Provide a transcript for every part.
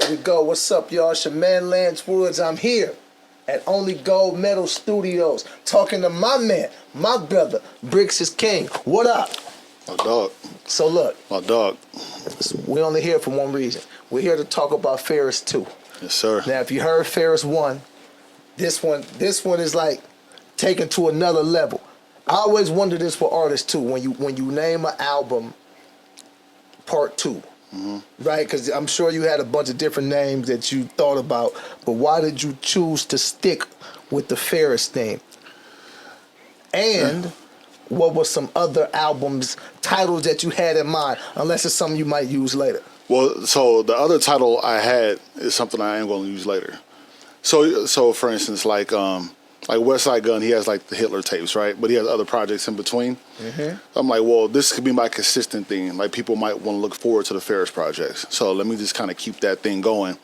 Here we go. What's up, y'all? It's your man, Lance Woods. I'm here at Only Gold Medal Studios talking to my man, my brother, BrixxisKING. What up? My dog. So look. My dog. We're only here for one reason. We're here to talk about Faris 2. Yes, sir. Now, if you heard Faris 1, this one is like taken to another level. I always wonder this for artists too. When you name an album Part 2, right? Because I'm sure you had a bunch of different names that you thought about, but why did you choose to stick with the Faris theme? And what were some other albums, titles that you had in mind, unless it's something you might use later? Well, so the other title I had is something I am going to use later. So for instance, like West Side Gun, he has like the Hitler tapes, right? But he has other projects in between. I'm like, well, this could be my consistent thing. Like, people might want to look forward to the Faris projects. So let me just kind of keep that thing going.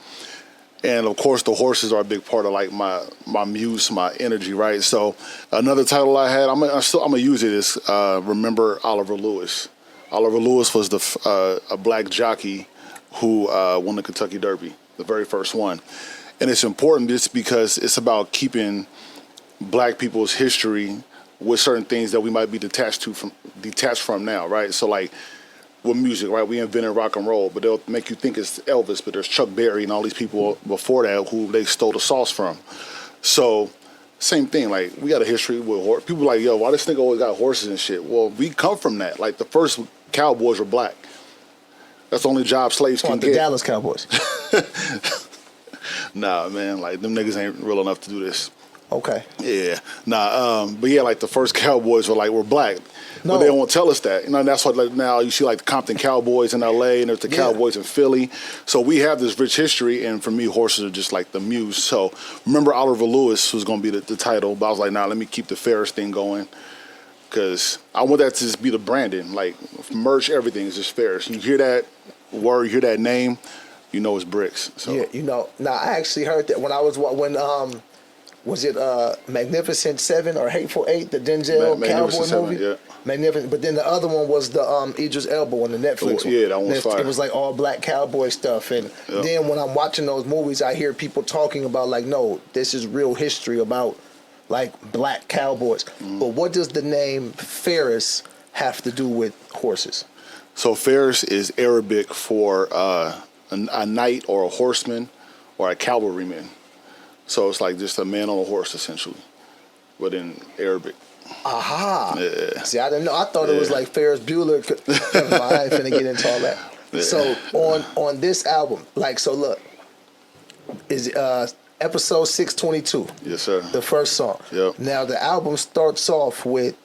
And of course, the horses are a big part of like my muse, my energy, right? So another title I had, I'm gonna use it is Remember Oliver Lewis. Oliver Lewis was a black jockey who won the Kentucky Derby, the very first one. And it's important just because it's about keeping black people's history with certain things that we might be detached from now, right? So like with music, right? We invented rock and roll, but they'll make you think it's Elvis, but there's Chuck Berry and all these people before that who they stole the sauce from. So same thing, like we got a history with horse. People like, yo, why this nigga always got horses and shit? Well, we come from that. Like the first cowboys were black. That's the only job slaves can get. The Dallas Cowboys. Nah, man, like them niggas ain't real enough to do this. Okay. Yeah. Nah, but yeah, like the first cowboys were black. No. But they won't tell us that. You know, and that's why like, now you see like the Compton Cowboys in LA and there's the Cowboys in Philly. So we have this rich history, and for me, horses are just like the muse. So Remember Oliver Lewis was going to be the title, but I was like, nah, let me keep the Faris thing going. Because I want that to just be the branding. Like, merch everything is just Faris. You hear that word, you hear that name, you know it's Bricks. So. Yeah, you know. Now, I actually heard that when was it Magnificent 7 or Hateful 8, the Denzel Cowboy movie? Yeah. Magnificent. But then the other one was the Idris Elba on the Netflix one. Yeah, that one was fire. It was like all black cowboy stuff. And then when I'm watching those movies, I hear people talking about like, no, this is real history about like black cowboys. But what does the name Faris have to do with horses? So Faris is Arabic for a knight or a horseman or a cavalryman. So it's like just a man on a horse, essentially, but in Arabic. Aha. Yeah. See, I didn't know. I thought it was like Ferris Bueller. I ain't finna get into all that. Yeah. So on this album, like, so look, is episode 622. Yes, sir. The first song. Yep. Now the album starts off with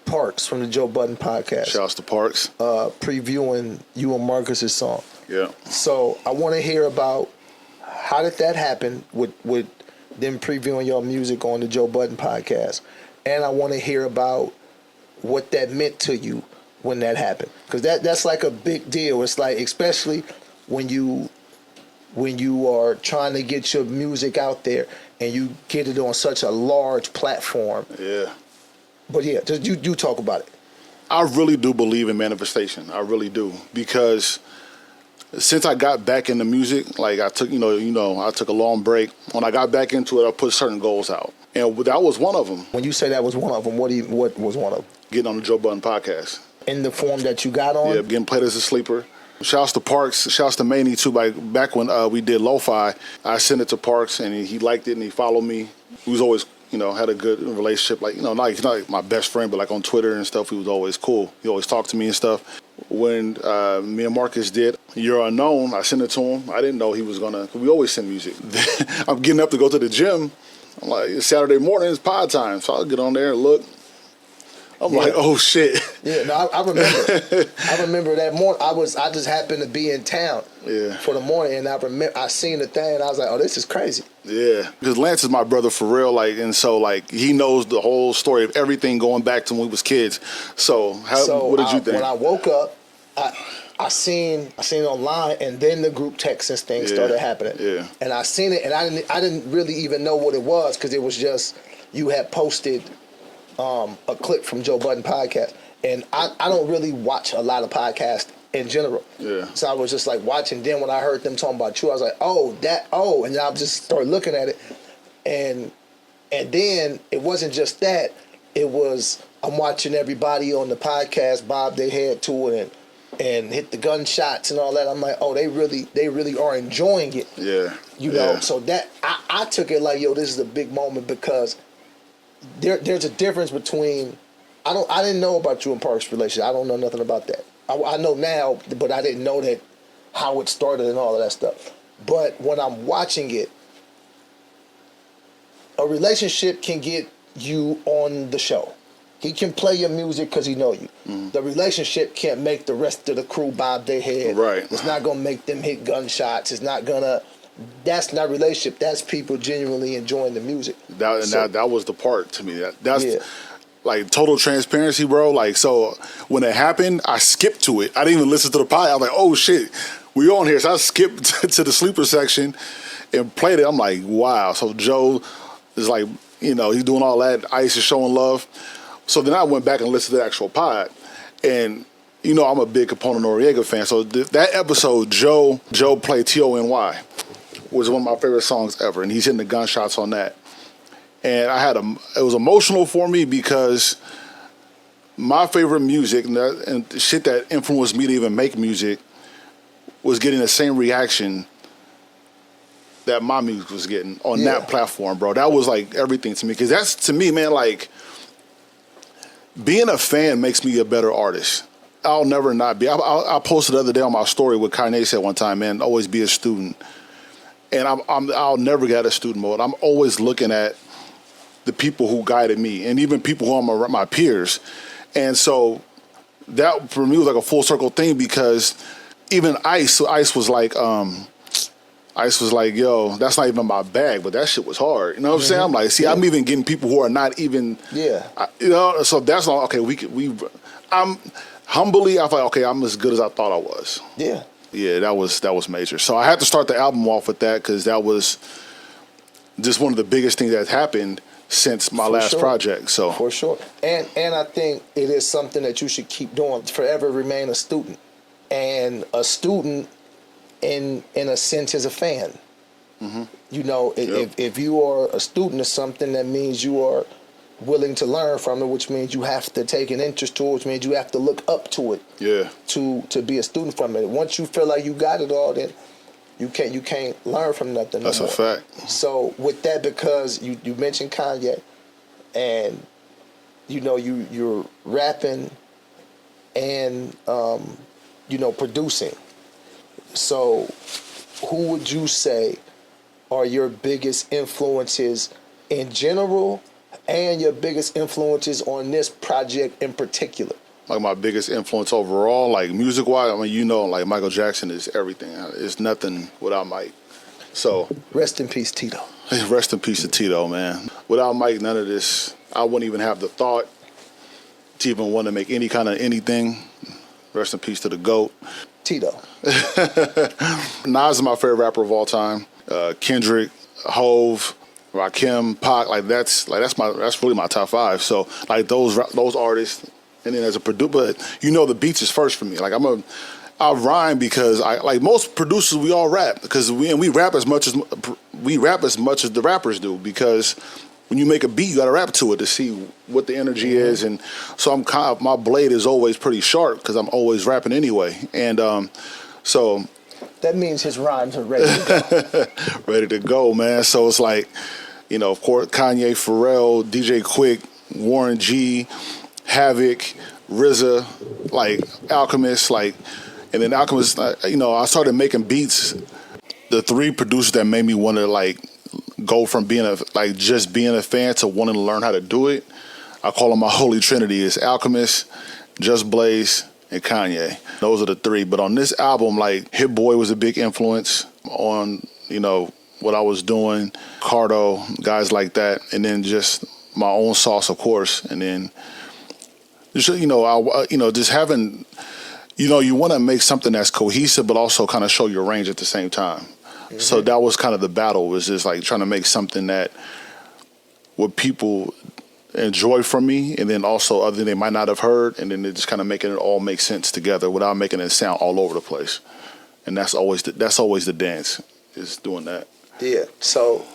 Parks from the Joe Budden podcast. Shouts to Parks. Previewing you and Marcus's song. Yeah. So I want to hear about how did that happen with them previewing your music on the Joe Budden podcast, and I want to hear about what that meant to you when that happened, because that's like a big deal. It's like, especially when you are trying to get your music out there and you get it on such a large platform. Yeah. But yeah, just you talk about it. I really do believe in manifestation. I really do, because since I got back into music, like I took, I took a long break. When I got back into it, I put certain goals out, and that was one of them. When you say that was one of them, what was one of them? Getting on the Joe Budden podcast. In the form that you got on? Yeah, getting played as a sleeper. Shouts to Parks, shouts to Maney too. Back when we did Lo-Fi, I sent it to Parks and he liked it and he followed me. He was always, had a good relationship. Like, he's not like my best friend, but like on Twitter and stuff, he was always cool. He always talked to me and stuff. When me and Marcus did You're Unknown, I sent it to him. I didn't know he was gonna. We always send music. I'm getting up to go to the gym. I'm like, it's Saturday morning, it's pod time, so I'll get on there and look. I'm like, oh shit. Yeah, no, I remember. I remember that morning. I just happened to be in town for the morning, and I seen the thing, and I was like, oh, this is crazy. Yeah, because Lance is my brother for real, like, and so like he knows the whole story of everything going back to when we was kids. So what did you think? When I woke up, I seen it online, and then the group texts and things started happening. Yeah, and I seen it, and I didn't really even know what it was, because it was just you had posted a clip from Joe Budden podcast, and I don't really watch a lot of podcasts in general. Yeah. So I was just like watching. Then when I heard them talking about you, I was like, and I just started looking at it, and then it wasn't just that. It was I'm watching everybody on the podcast bob their head to it and hit the gunshots and all that. I'm like, they really are enjoying it. Yeah. You know, so that I took it like, this is a big moment because there's a difference between I didn't know about you and Parks' relationship. I don't know nothing about that. I know now, but I didn't know that how it started and all of that stuff. But when I'm watching it, a relationship can get you on the show. He can play your music because he know you. The relationship can't make the rest of the crew bob their head. Right. It's not gonna make them hit gunshots. It's not gonna. That's not relationship. That's people genuinely enjoying the music. That was the part to me. That's like total transparency, bro. Like, so when it happened, I skipped to it. I didn't even listen to the pod. I was like, oh shit, we on here. So I skipped to the sleeper section and played it. I'm like, wow. So Joe is like, he's doing all that. Ice is showing love. So then I went back and listened to the actual pod, and I'm a big Capone Noriega fan. So that episode, Joe played T.O.N.Y. was one of my favorite songs ever, and he's hitting the gunshots on that. And it was emotional for me because my favorite music and shit that influenced me to even make music was getting the same reaction that my music was getting on that platform, bro. That was like everything to me, because that's, to me, man, like, being a fan makes me a better artist. I'll never not be. I posted the other day on my story what Kanye said one time, man, always be a student. And I'll never get out of student mode. I'm always looking at the people who guided me, and even people who are my peers. And so that for me was like a full circle thing, because even Ice was like, yo, that's not even my bag, but that shit was hard. You know what I'm saying? I'm like, see, I'm even getting people who are not even, so that's not, okay, I'm humbly, I thought, okay, I'm as good as I thought I was. Yeah. Yeah, that was major. So I had to start the album off with that, because that was just one of the biggest things that happened since my last project. So for sure, and I think it is something that you should keep doing. Forever remain a student, and a student in a sense is a fan. If you are a student of something, that means you are willing to learn from it, which means you have to take an interest to it, which means you have to look up to it. Yeah. To be a student from it. Once you feel like you got it all, then you can't learn from nothing. That's a fact. So with that, because you mentioned Kanye, and you're rapping and producing. So who would you say are your biggest influences in general, and your biggest influences on this project in particular? Like my biggest influence overall, like music-wise, I mean, like Michael Jackson is everything. It's nothing without Mike. So rest in peace, Tito. Rest in peace to Tito, man. Without Mike, none of this, I wouldn't even have the thought to even want to make any kind of anything. Rest in peace to the GOAT. Tito. Nas is my favorite rapper of all time. Kendrick, Hove, Rakim, Pac, that's really my top five. So like those artists, and then as a producer, but the beats is first for me. Like I rhyme because I like most producers. We all rap because we rap as much as the rappers do, because when you make a beat, you got to rap to it to see what the energy is, and so my blade is always pretty sharp because I'm always rapping anyway, and so. That means his rhymes are ready to go. Ready to go, man. So it's like, of course, Kanye, Pharrell, DJ Quick, Warren G, Havoc, RZA, like Alchemist, and then Alchemist, I started making beats. The three producers that made me want to go from being just being a fan to wanting to learn how to do it, I call them my holy trinity. Is Alchemist, Just Blaze, and Kanye. Those are the three. But on this album, Hit Boy was a big influence on, what I was doing, Cardo, guys like that, and then just my own sauce, of course, and then just, just having, you want to make something that's cohesive, but also kind of show your range at the same time. Mm-hmm. So that was kind of the battle, was just trying to make something that what people enjoy from me, and then also other than they might not have heard, and then they're just kind of making it all make sense together without making it sound all over the place. And that's always the dance, is doing that. Yeah. So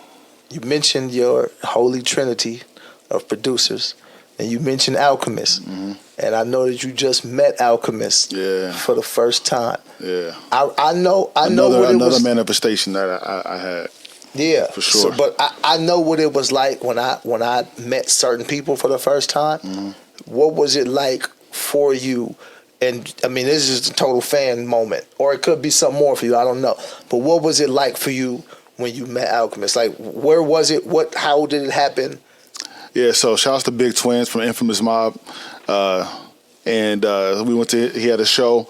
you mentioned your holy trinity of producers, and you mentioned Alchemist, and I know that you just met Alchemist for the first time. Yeah. I know what it another was. manifestation that I had. Yeah, for sure. So, but I know what it was like when I met certain people for the first time. What was it like for you? And I mean, this is just a total fan moment, or it could be something more for you. I don't know. But what was it like for you when you met Alchemist? Like, where was it? How did it happen? Yeah, so shout out to Big Twins from Infamous Mob, and we went to. He had a show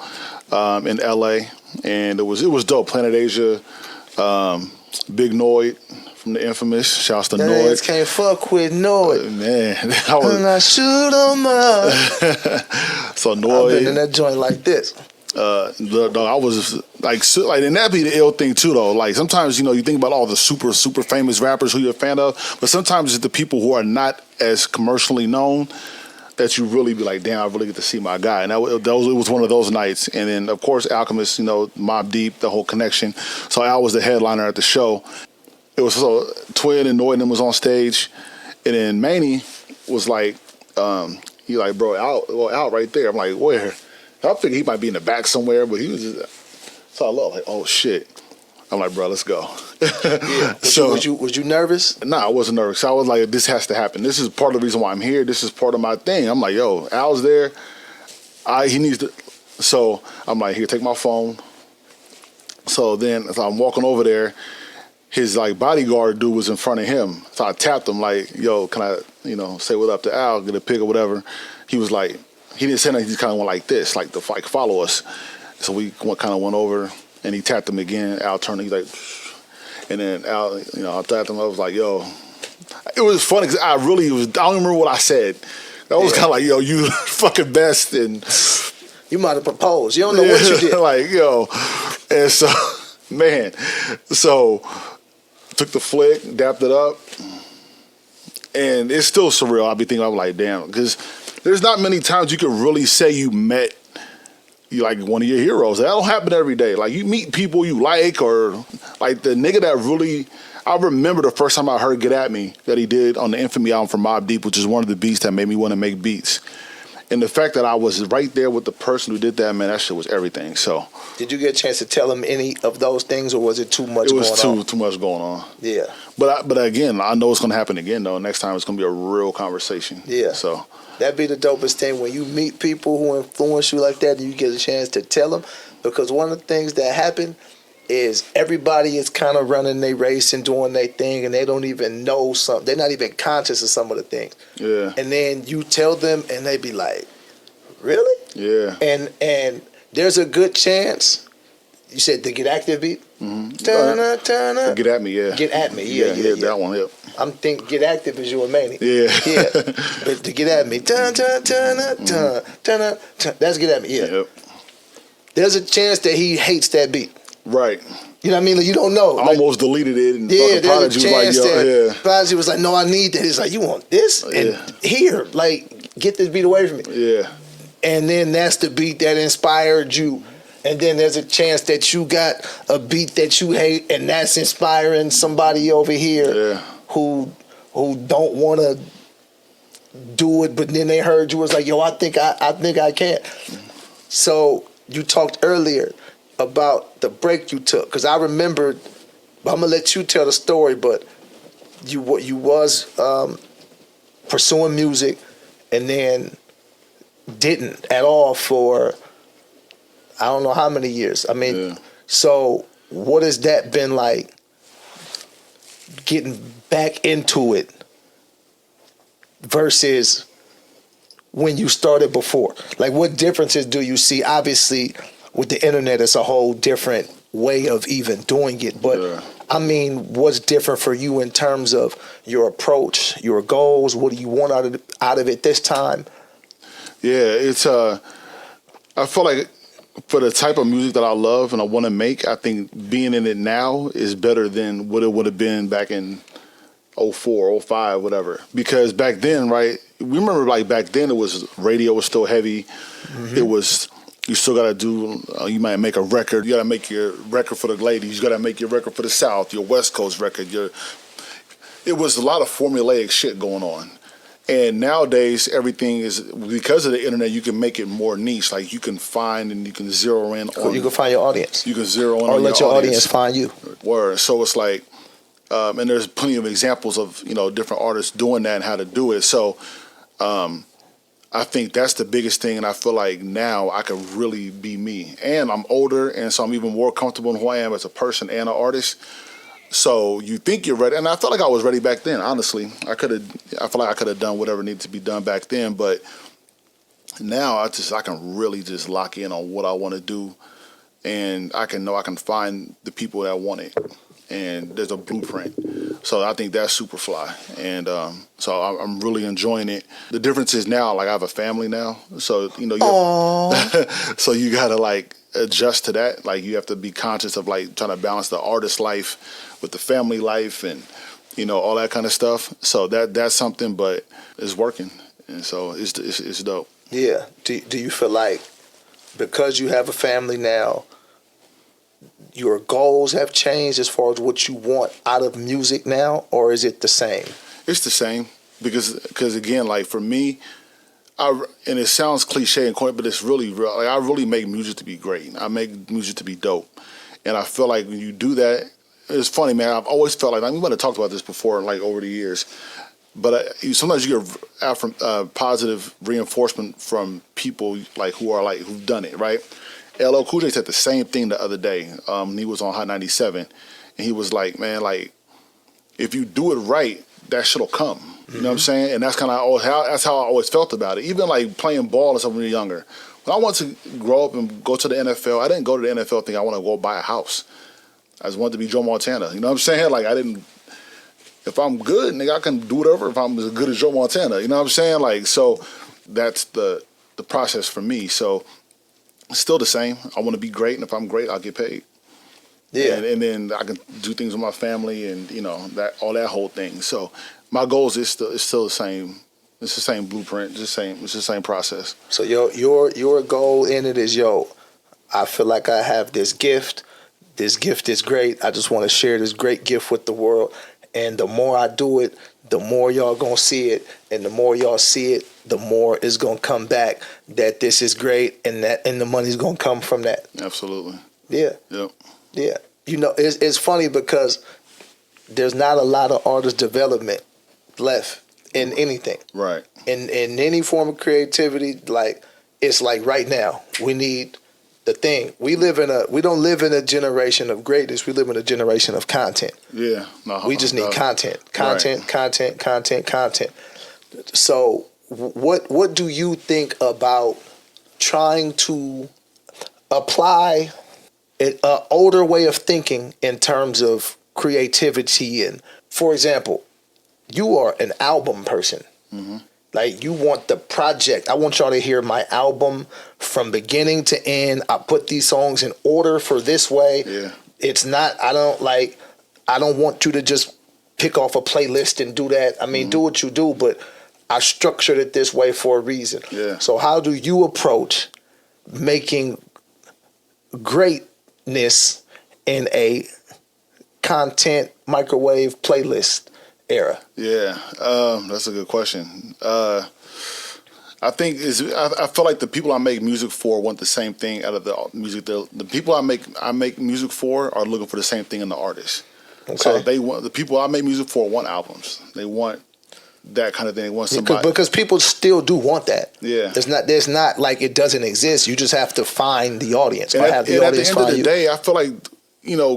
in LA, and it was dope. Planet Asia, Big Noid from the Infamous. Shouts to Noid. Can't fuck with Noid. Man, And I shoot 'em up. So Noid. I've been in that joint like this. I was like, and that'd be the ill thing too, though. Like sometimes, you think about all the super famous rappers who you're a fan of, but sometimes it's the people who are not as commercially known that you really be like, damn, I really get to see my guy. And it was one of those nights. And then of course Alchemist, Mobb Deep, the whole connection. So Al was the headliner at the show. It was so Twin and Noid and them was on stage, and then Manny was like, he like, bro, out right there. I'm like, where? I figured he might be in the back somewhere, but he was just, so I looked like, oh shit. I'm like, bro, let's go. Yeah. Was you nervous? Nah, I wasn't nervous. I was like, this has to happen. This is part of the reason why I'm here. This is part of my thing. I'm like, yo, Al's there. He needs to. So I'm like, here, take my phone. So then as I'm walking over there, his like bodyguard dude was in front of him. So I tapped him like, yo, can I, say what up to Al, get a pic or whatever. He was like, he didn't say nothing. He just kind of went like this, like to follow us. So we kind of went over, and he tapped him again. Al turned, he's like, and then Al, I tapped him. I was like, yo, it was funny because I don't remember what I said. I was kind of like, yo, you fucking best, and you might have proposed. You don't know what you did. Like, yo, and so, man, so took the flick, dapped it up, and it's still surreal. I'll be thinking, I'm like, damn, because there's not many times you could really say you met like one of your heroes. That don't happen every day. Like you meet people you like, or like the nigga that really. I remember the first time I heard "Get at Me" that he did on the Infamy album from Mobb Deep, which is one of the beats that made me want to make beats. And the fact that I was right there with the person who did that, man, that shit was everything. So, did you get a chance to tell him any of those things, or was it too much? It was too much going on. Yeah. But again, I know it's gonna happen again though. Next time it's gonna be a real conversation. Yeah. So that'd be the dopest thing when you meet people who influence you like that, and you get a chance to tell them. Because one of the things that happen is everybody is kind of running their race and doing their thing, and they don't even know something. They're not even conscious of some of the things. Yeah. And then you tell them, and they be like, "Really?" Yeah. And there's a good chance. You said the Get Active beat. Mm-hmm. Get at me, yeah. Get at me, yeah. That one, yep. I'm thinking Get Active is you and Manny. Yeah. Yeah. But to Get at me, that's Get at me, yeah. Yep. There's a chance that he hates that beat. Right. You know what I mean? Like, you don't know. I almost deleted it, and there's a chance that yeah. Prodigy was like, "No, I need that." He's like, "You want this?" And here, like, get this beat away from me. Yeah. And then that's the beat that inspired you. And then there's a chance that you got a beat that you hate, and that's inspiring somebody over here who don't want to do it, but then they heard you was like, "Yo, I think I can." So you talked earlier about the break you took, because I remembered. I'm gonna let you tell the story, but you was pursuing music, and then didn't at all for I don't know how many years. I mean, so what has that been like, getting back into it versus when you started before? Like, what differences do you see? Obviously, with the internet, it's a whole different way of even doing it. But, I mean, what's different for you in terms of your approach, your goals? What do you want out of it this time? Yeah, it's I feel like for the type of music that I love and I want to make, I think being in it now is better than what it would have been back in 04, 05, whatever. Because back then, right, we remember like back then it was radio was still heavy. It was, you still got to do, you might make a record. You got to make your record for the ladies. You got to make your record for the South, your West Coast record. It was a lot of formulaic shit going on. And nowadays, everything is, because of the internet, you can make it more niche. Like you can find and you can zero in on. You can find your audience. You can zero in or on let your audience find you. Word. So it's like, and there's plenty of examples of, different artists doing that and how to do it. So I think that's the biggest thing. And I feel like now I can really be me. And I'm older, and so I'm even more comfortable in who I am as a person and an artist. So you think you're ready, and I felt like I was ready back then. Honestly, I feel like I could have done whatever needed to be done back then. But now I can really just lock in on what I want to do, and I can find the people that want it, and there's a blueprint. So I think that's super fly, and so I'm really enjoying it. The difference is now, like I have a family now, so so you gotta like adjust to that. Like you have to be conscious of like trying to balance the artist life with the family life and all that kind of stuff. So that's something, but it's working, and so it's dope. Yeah. Do you feel like because you have a family now, your goals have changed as far as what you want out of music now, or is it the same? It's the same because again, like for me, and it sounds cliche and corny, but it's really real. Like I really make music to be great. I make music to be dope, and I feel like when you do that, it's funny, man. I've always felt like, we might have talked about this before, like over the years, but sometimes you get positive reinforcement from people like who've done it, right? LL Cool J said the same thing the other day. He was on Hot 97, and he was like, man, like if you do it right, that shit'll come. You know what I'm saying? And that's kind of that's how I always felt about it. Even like playing ball and stuff when you're younger. When I wanted to grow up and go to the NFL, I didn't go to the NFL thinking I want to go buy a house. I just wanted to be Joe Montana. You know what I'm saying? Like if I'm good, nigga, I can do whatever if I'm as good as Joe Montana. You know what I'm saying? Like, so that's the process for me. So it's still the same. I want to be great, and if I'm great, I'll get paid. Yeah. And then I can do things with my family and, that whole thing. So my goals is still the same. It's the same blueprint. It's the same process. So your goal in it is, I feel like I have this gift. This gift is great. I just want to share this great gift with the world. And the more I do it, the more y'all gonna see it. And the more y'all see it, the more it's gonna come back that this is great, and the money's gonna come from that. Absolutely. Yeah. Yep. Yeah. It's funny because there's not a lot of artist development left in anything. Right. In any form of creativity, like it's like right now, we need the thing. We don't live in a generation of greatness. We live in a generation of content. Yeah. No, we just need content. Right. Content. So what do you think about trying to apply an older way of thinking in terms of creativity? And for example, you are an album person. Mm-hmm. Like you want the project. I want y'all to hear my album from beginning to end. I put these songs in order for this way. Yeah. It's not, I don't want you to just pick off a playlist and do that. I mean, do what you do, but I structured it this way for a reason. Yeah. So how do you approach making greatness in a content microwave playlist era? Yeah, that's a good question. I think I feel like the people I make music for want the same thing out of the music. The people I make music for are looking for the same thing in the artist. Okay. So the people I make music for want albums. They want that kind of thing. They want somebody, because people still do want that. Yeah, there's not like it doesn't exist. You just have to find the audience. And at the end of the day, I feel like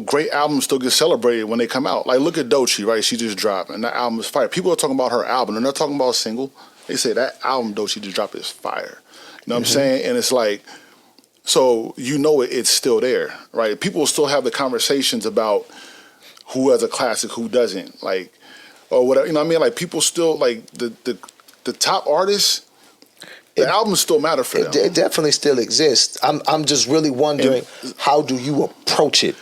great albums still get celebrated when they come out. Like look at Doechii, right? She just dropped, and that album is fire. People are talking about her album, and they're talking about a single. They say that album Doechii just dropped is fire. You know what I'm saying? And it's like, so it's still there, right? People still have the conversations about who has a classic, who doesn't, like, or whatever. You know what I mean? Like people still like the top artists. The albums still matter for them. It definitely still exists. I'm just really wondering, how do you approach it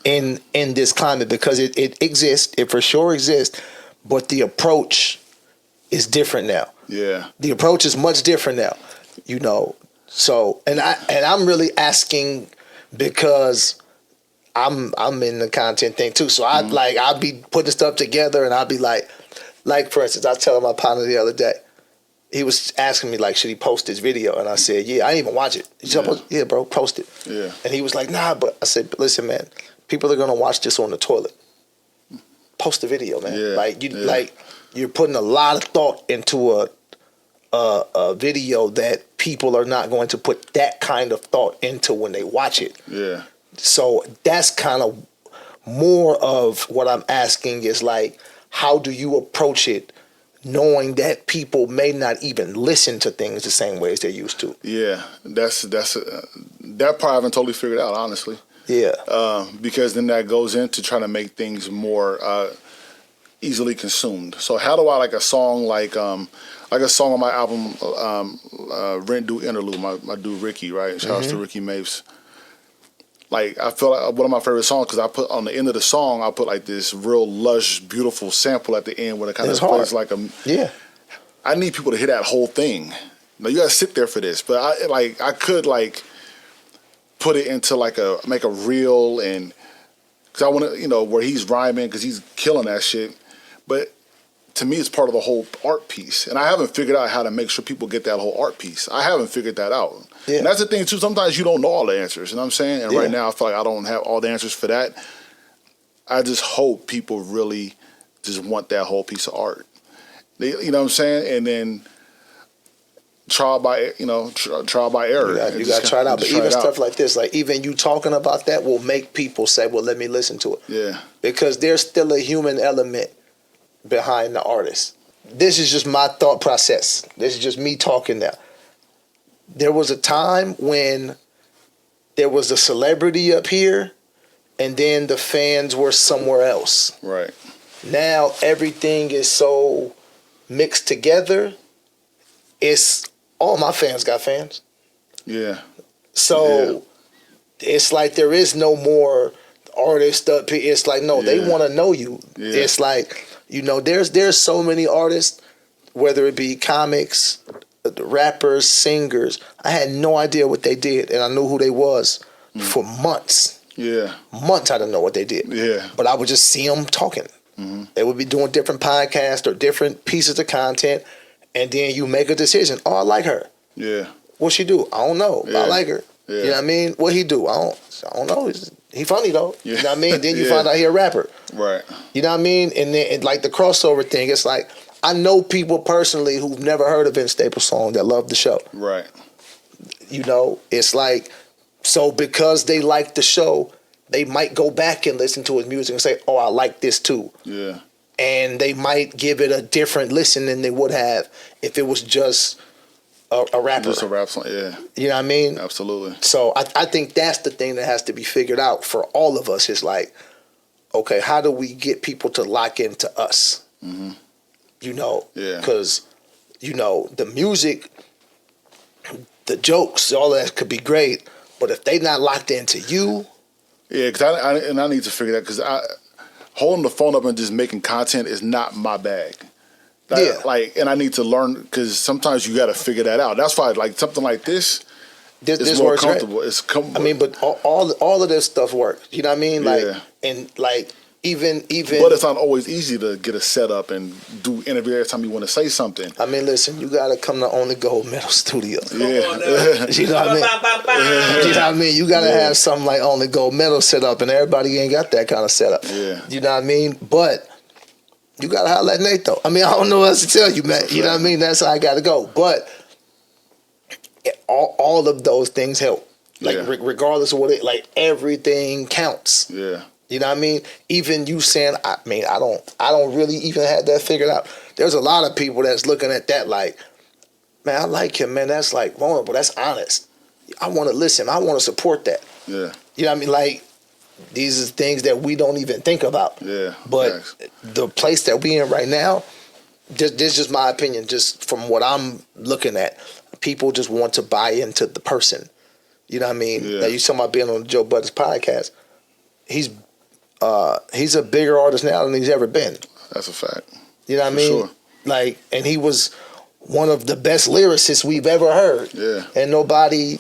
in this climate? Because it exists, it for sure exists, but the approach is different now. Yeah. The approach is much different now, you know. So, and I'm really asking because I'm in the content thing too. So I'll be putting stuff together, and I'll be like for instance, I was telling my partner the other day, he was asking me like, should he post this video? And I said, yeah, I didn't even watch it. He said, yeah, bro, post it. Yeah. And he was like, nah, but I said, listen, man, people are gonna watch this on the toilet. Post the video, man. Yeah. Like you're putting a lot of thought into a video that people are not going to put that kind of thought into when they watch it. Yeah. So that's kind of more of what I'm asking is like, how do you approach it knowing that people may not even listen to things the same way as they used to? Yeah, that part I haven't totally figured out, honestly. Yeah. Because then that goes into trying to make things more easily consumed. So how do I like a song like a song on my album, Rent Due Interlude, my dude Ricky, right? Shout out to Ricky Mapes. Like, I feel like one of my favorite songs, because I put on the end of the song, I put like this real lush, beautiful sample at the end where it kind of plays like a. Yeah. I need people to hear that whole thing. Now you gotta sit there for this, but I could like put it into make a reel, and because I want to, where he's rhyming because he's killing that shit, but. To me, it's part of the whole art piece. And I haven't figured out how to make sure people get that whole art piece. I haven't figured that out. Yeah. And that's the thing, too. Sometimes you don't know all the answers. You know what I'm saying? And right now, I feel like I don't have all the answers for that. I just hope people really just want that whole piece of art. You know what I'm saying? And then trial by error. You got to try it out. But even stuff like this, like even you talking about that will make people say, well, let me listen to it. Yeah. Because there's still a human element behind the artist. This is just my thought process. This is just me talking now. There was a time when there was a celebrity up here and then the fans were somewhere else. Right. Now everything is so mixed together. It's all my fans got fans. Yeah. So it's like there is no more artist up here. It's like, no, they want to know you. Yeah. It's like, there's so many artists, whether it be comics, rappers, singers. I had no idea what they did, and I knew who they was for months. Yeah. Months I didn't know what they did. Yeah. But I would just see them talking. Mm-hmm. They would be doing different podcasts or different pieces of content, and then you make a decision. Oh, I like her. Yeah. What she do? I don't know. Yeah. I like her. Yeah. You know what I mean? What he do? I don't know. He funny though. Yeah. You know what I mean? Then you find out he a rapper. Right. You know what I mean? And then like the crossover thing, it's like I know people personally who've never heard of Vince Staples' song that love the show. Right. It's like, so because they like the show, they might go back and listen to his music and say, oh, I like this too. Yeah. And they might give it a different listen than they would have if it was just a rapper. Just a rap song, yeah. You know what I mean? Absolutely. So I think that's the thing that has to be figured out for all of us is like, okay, how do we get people to lock into us? Mm-hmm. Yeah. Because, the music, the jokes, all that could be great, but if they not locked into you. Yeah, because I need to figure that, because holding the phone up and just making content is not my bag. And I need to learn, because sometimes you got to figure that out. That's why, like, something like this is more comfortable. Right. It's comfortable. I mean, but all of this stuff works. You know what I mean? Like, and like even. But it's not always easy to get a setup and do interview every time you want to say something. I mean, listen, you got to come to Only Gold Medal Studio. Yeah. You know what I mean? You know what I mean? You got to have something like Only Gold Medal set up, and everybody ain't got that kind of setup. Yeah. You know what I mean? But you got to holler at Natho. I mean, I don't know what else to tell you, man. You know what I mean? That's how I got to go. But all of those things help. Like, regardless of what everything counts. Yeah. You know what I mean? Even you saying, I don't really even have that figured out. There's a lot of people that's looking at that like, man, I like him, man. That's like vulnerable. That's honest. I want to listen. I want to support that. Yeah. You know what I mean? Like, these are things that we don't even think about. Yeah. But the place that we in right now, this is just my opinion, just from what I'm looking at. People just want to buy into the person. You know what I mean? Yeah. Now you talking about being on the Joe Budden's podcast. He's a bigger artist now than he's ever been. That's a fact. You know what I For mean? sure. Like, and he was one of the best lyricists we've ever heard. Yeah. And nobody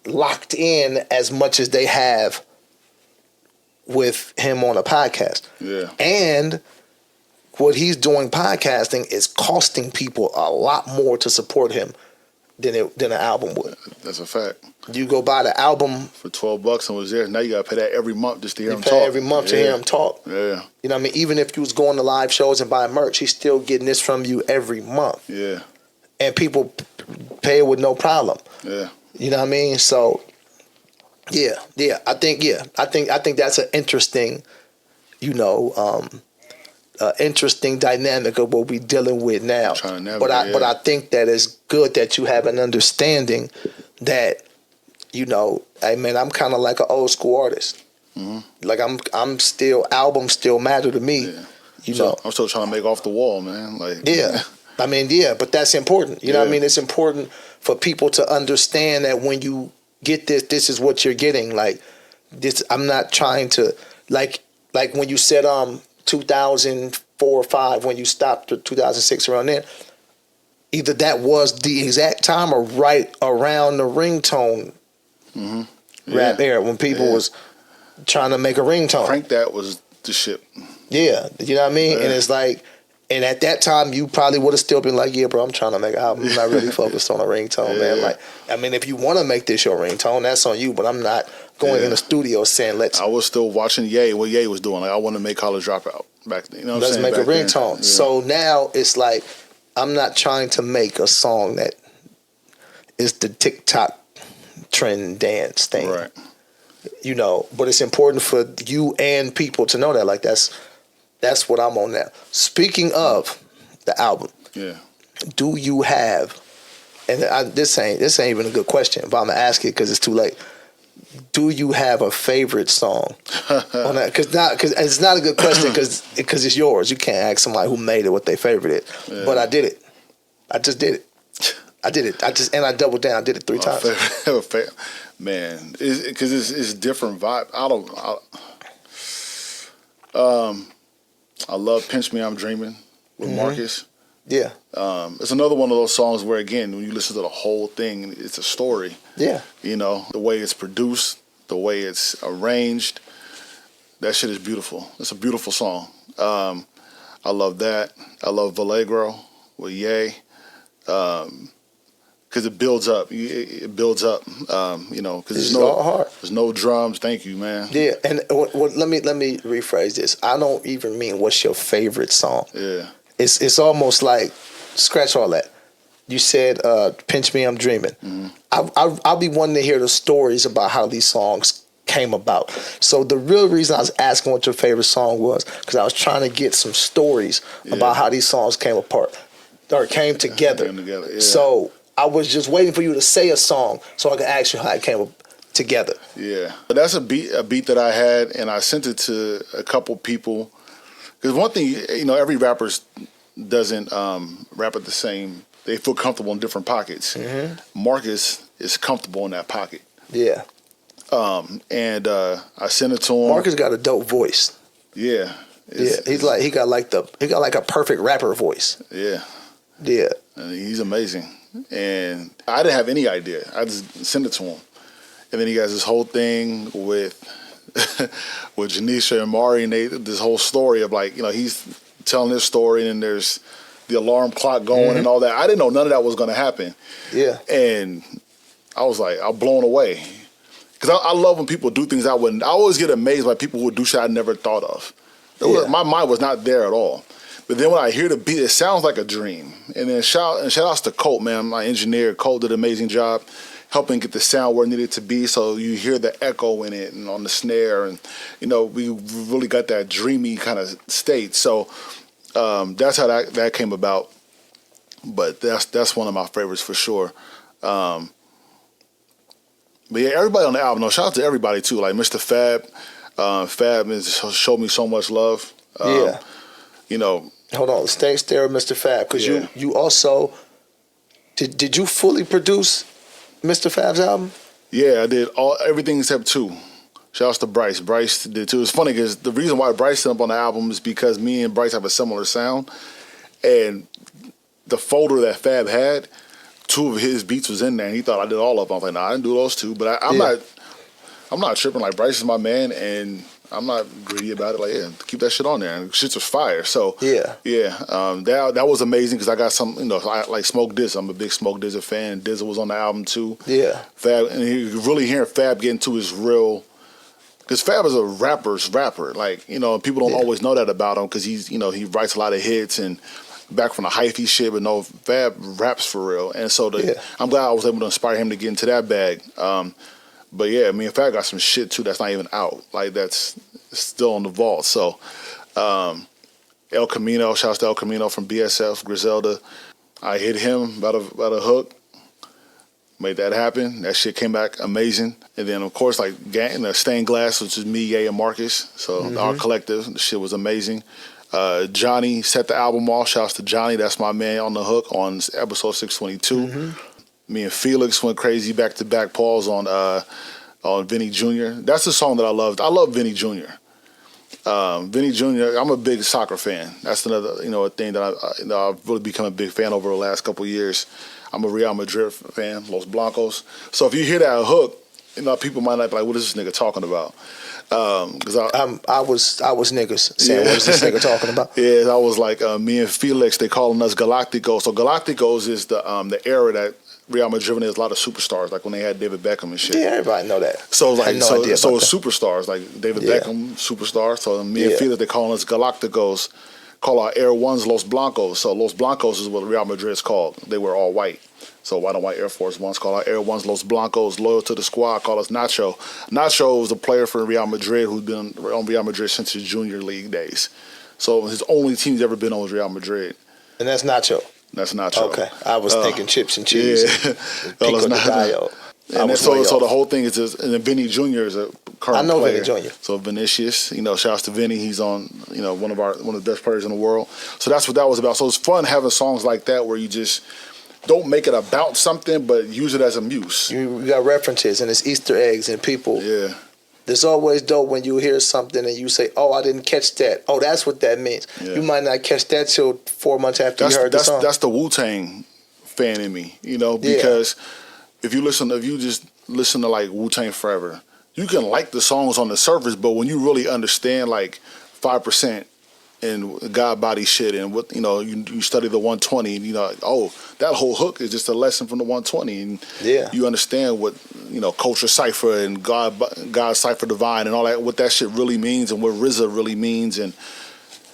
locked in as much as they have with him on a podcast. Yeah. And what he's doing podcasting is costing people a lot more to support him than an album would. That's a fact. You go buy the album For $12 and was there. Now you gotta pay that every month just to hear him pay talk. every month to hear him talk. Yeah. You know what I mean? Even if you was going to live shows and buying merch, he's still getting this from you every month. Yeah. And people pay it with no problem. Yeah. You know what I mean? So I think that's an interesting, interesting dynamic of what we're dealing with now. Trying to navigate, But I think that it's good that you have an understanding that, hey man, I'm kind of like an old school artist. Mm-hmm. Like I'm still, albums still matter to me. Yeah. I'm still trying to make off the wall, man. Like I mean, but that's important. You know what I mean? It's important for people to understand that when you get this is what you're getting. Like this, I'm not trying to like when you said 2004 or 5 when you stopped, or 2006 around there. Either that was the exact time or right around the ringtone rap era when people was trying to make a ringtone. Crank That was the shit. Yeah, you know what I mean? Yeah. And it's like, and at that time, you probably would have still been like, yeah, bro, I'm trying to make an album. I'm not really focused on a ringtone, man. Like, I mean, if you want to make this your ringtone, that's on you, but I'm not going in the studio saying, I was still watching Ye, what Ye was doing. Like, I wanted to make College Dropout back then. You know what I'm saying? Let's make a ringtone. Yeah. So now it's like, I'm not trying to make a song that is the TikTok trend dance thing. Right. But it's important for you and people to know that. Like, that's what I'm on now. Speaking of the album, do you have? And this ain't even a good question, but I'm gonna ask it because it's too late. Do you have a favorite song on that? Because it's not a good question because it's yours. You can't ask somebody who made it what their favorite is. Yeah. But I did it. I just did it. And I doubled down. I did it 3 times. Man, because it's different vibe. I love Pinch Me, I'm Dreaming with Marcus. Yeah. It's another one of those songs where, again, when you listen to the whole thing, it's a story. Yeah. The way it's produced, the way it's arranged, that shit is beautiful. It's a beautiful song. I love that. I love Vallegro with Ye. Because it builds up. It builds up. Because there's no drums. Thank you, man. Yeah, and let me rephrase this. I don't even mean what's your favorite song. Yeah, it's almost like scratch all that. You said "Pinch Me, I'm Dreaming." Mm-hmm. I'll be wanting to hear the stories about how these songs came about. So the real reason I was asking what your favorite song was because I was trying to get some stories about how these songs came apart or came together. Yeah. So I was just waiting for you to say a song so I could ask you how it came together. Yeah. But that's a beat that I had, and I sent it to a couple people. Because one thing, every rapper doesn't rap at the same. They feel comfortable in different pockets. Mm-hmm. Marcus is comfortable in that pocket. Yeah. And I sent it to him. Marcus got a dope voice. Yeah. He got like a perfect rapper voice. Yeah. Yeah. And he's amazing. And I didn't have any idea. I just sent it to him. And then he has this whole thing with Janisha and Mari, and this whole story of he's telling his story, and then there's the alarm clock going and all that. I didn't know none of that was going to happen. Yeah. And I was I'm blown away. Because I love when people do things I wouldn't. I always get amazed by people who do shit I never thought of. My mind was not there at all. But then when I hear the beat, it sounds like a dream. And then shout outs to Colt, man, my engineer. Colt did an amazing job helping get the sound where it needed to be, so you hear the echo in it and on the snare, and we really got that dreamy kind of state. So that's how that came about. But that's one of my favorites for sure. But yeah, everybody on the album. No, shout out to everybody too, like Mr. Fab. Fab has showed me so much love. Hold on, stay with Mr. Fab, because you also did you fully produce Mr. Fab's album? Yeah, I did everything except 2. Shout out to Bryce. Bryce did too. It's funny because the reason why Bryce ended up on the album is because me and Bryce have a similar sound, and the folder that Fab had, 2 of his beats was in there, and he thought I did all of them. I was like, nah, I didn't do those 2, but I'm not tripping. Like, Bryce is my man, and I'm not greedy about it. Like, yeah, keep that shit on there. And shit was fire. So, yeah. That was amazing because I got some, I like Smoke Dizza. I'm a big Smoke Dizza fan. Dizza was on the album too. Yeah. Fab, and really hearing Fab get into his real, because Fab is a rapper's rapper. Like, people don't always know that about him because he's, he writes a lot of hits and back from the hyphy shit, but no, Fab raps for real. And so I'm glad I was able to inspire him to get into that bag. But yeah, me and Fab got some shit too that's not even out. Like, that's still in the vault. So El Camino, shouts to El Camino from BSF, Griselda. I hit him about a hook. Made that happen. That shit came back amazing. And then, of course, like Stained Glass, which is me, Ye, and Marcus. So our collective, the shit was amazing. Johnny set the album off. Shouts to Johnny. That's my man on the hook on episode 622. Me and Felix went crazy back-to-back Pauls on Vinny Jr. That's the song that I loved. I love Vinny Jr. Vinny Jr., I'm a big soccer fan. That's another, a thing that I've really become a big fan over the last couple of years. I'm a Real Madrid fan, Los Blancos. So if you hear that hook, people might not be like, what is this nigga talking about? Because I was niggas saying, what is this nigga talking about? Yeah, I was like, me and Felix, they calling us Galacticos. So Galacticos is the era that Real Madrid has a lot of superstars, like when they had David Beckham and shit. Yeah, everybody know that. So like, so it's superstars, like David Beckham, superstar. So me and Felix, they calling us Galacticos. Call our Air Ones Los Blancos. So Los Blancos is what Real Madrid's called. They were all white. So white and white Air Force Ones. Call our Air Ones Los Blancos. Loyal to the squad. Call us Natho. Natho was a player for Real Madrid who's been on Real Madrid since his junior league days. So his only team he's ever been on was Real Madrid. And that's Natho. That's Natho. Okay, I was thinking chips and cheese. Yeah. Pico de Gallo. And then, so the whole thing is just, and then Vinny Jr. is a current I know player. Vinny Jr. So Vinicius, shouts to Vinny. He's on, one of the best players in the world. So that's what that was about. So it's fun having songs like that where you just don't make it about something, but use it as a muse. You got references and it's Easter eggs and people. Yeah. It's always dope when you hear something and you say, oh, I didn't catch that. Oh, that's what that means. Yeah. You might not catch that till 4 months after you heard the song. That's the Wu-Tang fan in me, because if you just listen to like Wu-Tang Forever, you can like the songs on the surface, but when you really understand like 5% and God body shit and what, you study the 120 and oh, that whole hook is just a lesson from the 120 and you understand what, Culture Cypher and God Cypher Divine and all that, what that shit really means and what RZA really means, and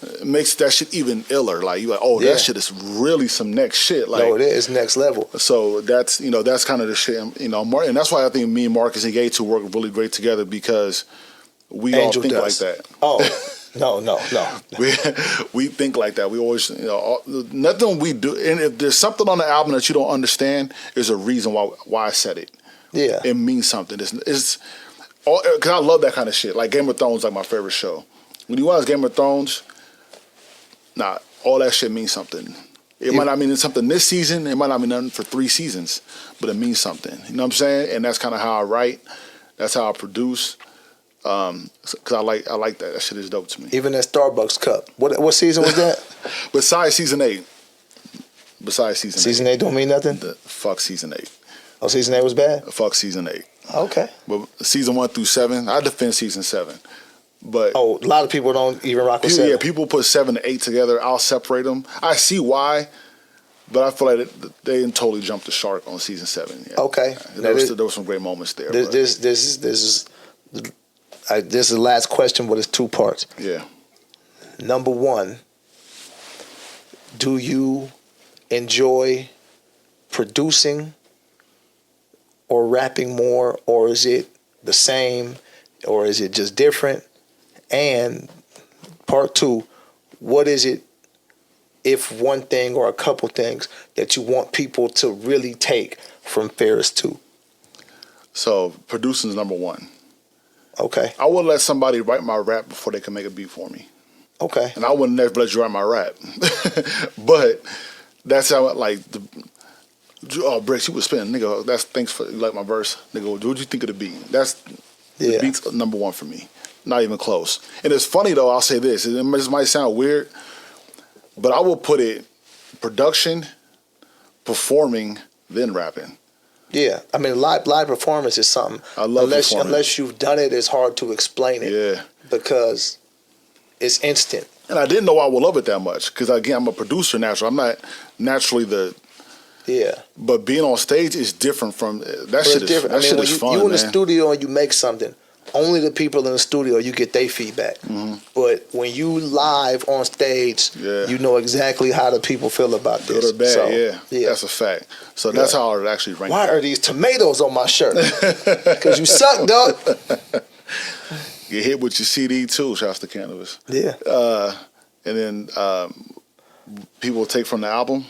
it makes that shit even iller. Like you like, oh, that shit is really some next shit. Like, no, it is next level. So that's that's kind of the shit. And that's why I think me and Marcus and Ye2 work really great together because we all think like that. Oh, no. We think like that. We always, nothing we do. And if there's something on the album that you don't understand, there's a reason why I said it. Yeah, it means something. It's because I love that kind of shit. Like Game of Thrones, like my favorite show. When you watch Game of Thrones. Nah, all that shit means something. It might not mean something this season. It might not mean nothing for 3 seasons, but it means something. You know what I'm saying? And that's kind of how I write. That's how I produce. Because I like that. That shit is dope to me. Even that Starbucks cup. What season was that? Besides season 8. Season 8 don't mean nothing? Fuck season 8. Oh, season 8 was bad? Fuck season 8. Okay. But season 1 through 7, I defend season 7. But a lot of people don't even rock with 7. Yeah, people put 7 to 8 together. I'll separate them. I see why, but I feel like they didn't totally jump the shark on season 7. Yeah. Okay, there were some great moments there. This is the last question, but it's 2 parts. Yeah. Number 1, do you enjoy producing or rapping more, or is it the same, or is it just different? And part 2, what is it, if one thing or a couple things, that you want people to really take from Faris 2? So producing is number 1. Okay. I would let somebody write my rap before they can make a beat for me. Okay. And I wouldn't never let you write my rap. But that's how Brixx, you was spinning, nigga. Thanks for like my verse, nigga. What you think of the beat? The beat's number one for me. Not even close. And it's funny though, I'll say this. This might sound weird, but I will put it production, performing, then rapping. Yeah, I mean, live performance is something. I love performing. Unless you've done it, it's hard to explain it. Yeah. Because it's instant. And I didn't know I would love it that much because, again, I'm a producer naturally. I'm not naturally the... Yeah. But being on stage is different from... That shit is different. That shit is fun, you in the studio and you make something, only the people in the studio, you get their feedback. Mm-hmm. But when you live on stage, you know exactly how the people feel about this. Good or bad, so, yeah. That's a fact. So that's how I would actually rank. Why are these tomatoes on my shirt? Because you suck, dog. Get hit with your CD too. Shouts to Cannabis. Yeah. And then people take from the album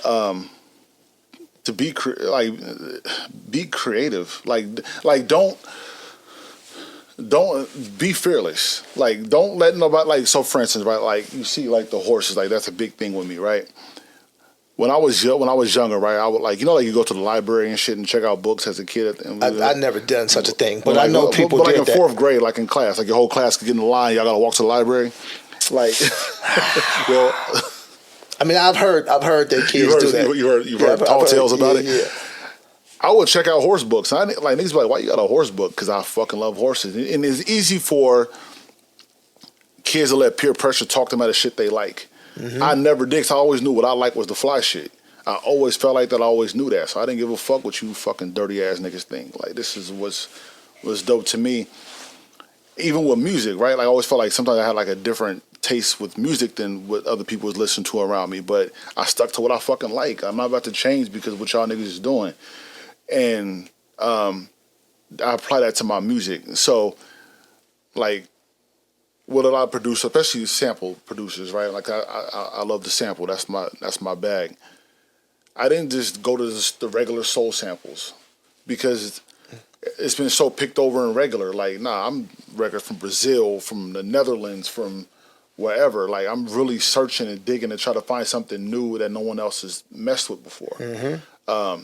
to be creative. Like don't be fearless. Like don't let nobody like. So for instance, right? Like you see, like the horses. Like that's a big thing with me, right? When I was younger, right, I would like you go to the library and shit and check out books as a kid. I never done such a thing, but I know people but did like in fourth grade, like in class, like your whole class could get in the line. Y'all gotta walk to the library. Like, well, I mean, I've heard that kids do that. You've heard tall tales about it. Yeah. I would check out horse books. And like niggas be like, why you got a horse book? Because I fucking love horses, and it's easy for kids to let peer pressure talk them out of shit they like. Mm-hmm. I never did. 'Cause I always knew what I liked was the fly shit. I always felt like that. I always knew that. So I didn't give a fuck what you fucking dirty ass niggas think. Like this is what's dope to me. Even with music, right? Like I always felt like sometimes I had like a different taste with music than what other people was listening to around me. But I stuck to what I fucking like. I'm not about to change because of what y'all niggas is doing. And I apply that to my music. So like what a lot of producers, especially sample producers, right? Like I love to sample. That's my bag. I didn't just go to the regular soul samples because it's been so picked over and regular. Like, nah, I'm records from Brazil, from the Netherlands, from wherever. Like, I'm really searching and digging to try to find something new that no one else has messed with before. Mm-hmm.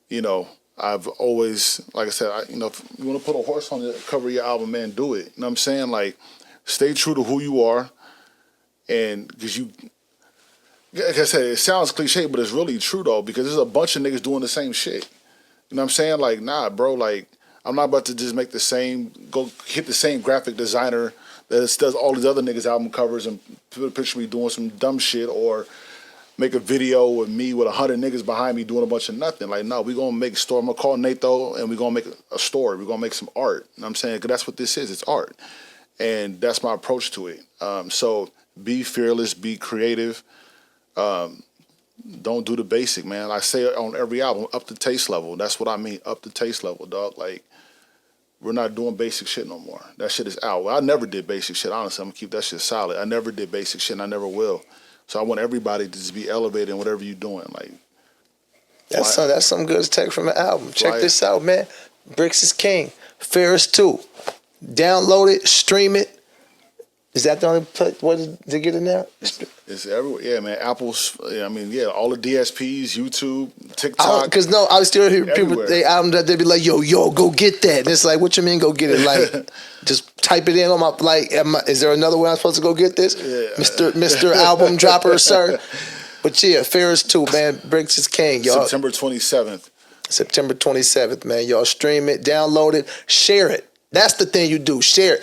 You know, I've always, like I said, if you want to put a horse on the cover of your album, man, do it. You know what I'm saying? Like, stay true to who you are. And because like I said, it sounds cliche, but it's really true, though, because there's a bunch of niggas doing the same shit. You know what I'm saying? Like, nah, bro, like, I'm not about to just go hit the same graphic designer that does all these other niggas' album covers and put a picture of me doing some dumb shit or make a video with me with 100 niggas behind me doing a bunch of nothing. Like, no, we're going to make a story. I'm going to call Natho and we're going to make a story. We're going to make some art. You know what I'm saying? Because that's what this is. It's art. And that's my approach to it. So be fearless, be creative. Don't do the basic, man. I say it on every album, up to taste level. That's what I mean, up to taste level, dog. Like, we're not doing basic shit no more. That shit is out. Well, I never did basic shit. Honestly, I'm going to keep that shit solid. I never did basic shit, and I never will. So I want everybody to just be elevated in whatever you're doing. Like, that's some good to take from the album. Check this out, man. Brixx is King. Faris 2. Download it, stream it. Is that the only place to get it now? It's everywhere. Yeah, man. Apple's, I mean, yeah, all the DSPs, YouTube, TikTok. Because I still hear people, they be like, yo, go get that. And it's like, what you mean go get it? Like, just type it in on my, like, is there another way I'm supposed to go get this? Yeah. Mr. Album Dropper, sir. But yeah, Faris 2, man. Brixx is King, y'all. September 27th. September 27th, man. Y'all stream it, download it, share it. That's the thing you do. Share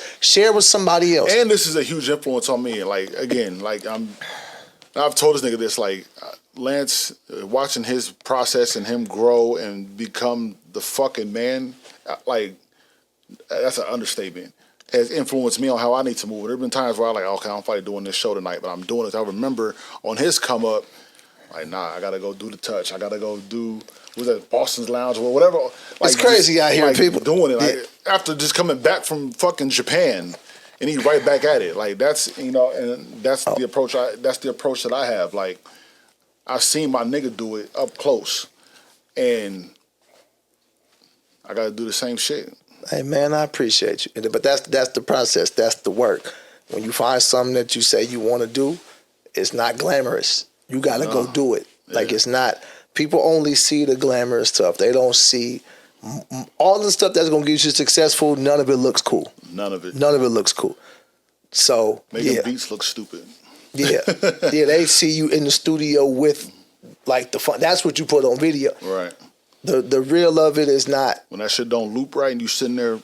with somebody else. And this is a huge influence on me. Like, again, like I've told this nigga this, like, Lance, watching his process and him grow and become the fucking man, like, that's an understatement. Has influenced me on how I need to move. There have been times where I'm like, okay, I'm probably doing this show tonight, but I'm doing it. I remember on his come up, like, nah, I gotta go do the touch. I gotta go do, was that Boston's Lounge or whatever. Like, it's crazy out here, like, people doing it. Like, after just coming back from fucking Japan, and he's right back at it. Like, that's, and that's the approach. That's the approach that I have. Like, I've seen my nigga do it up close, and I gotta do the same shit. Hey man, I appreciate you, but that's the process. That's the work. When you find something that you say you want to do, it's not glamorous. You gotta go do it. Like, it's not. People only see the glamorous stuff. They don't see All the stuff that's gonna get you successful, none of it looks cool. None of it. None of it looks cool. So Making beats look stupid. Yeah, they see you in the studio with like the fun. That's what you put on video. Right. The real of it is not. When that shit don't loop right and you sitting there.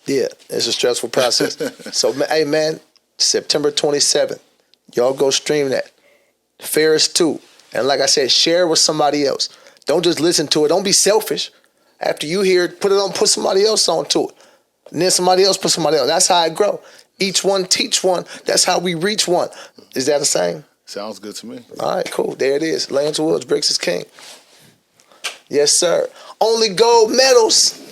Yeah, it's a stressful process. So, hey man, September 27th, y'all go stream that. Faris 2. And like I said, share with somebody else. Don't just listen to it. Don't be selfish. After you hear it, put somebody else onto it. And then somebody else put somebody else. That's how I grow. Each one teach one. That's how we reach one. Is that the same? Sounds good to me. All right, cool. There it is. Lance Woods, Brixx is King. Yes, sir. Only gold medals.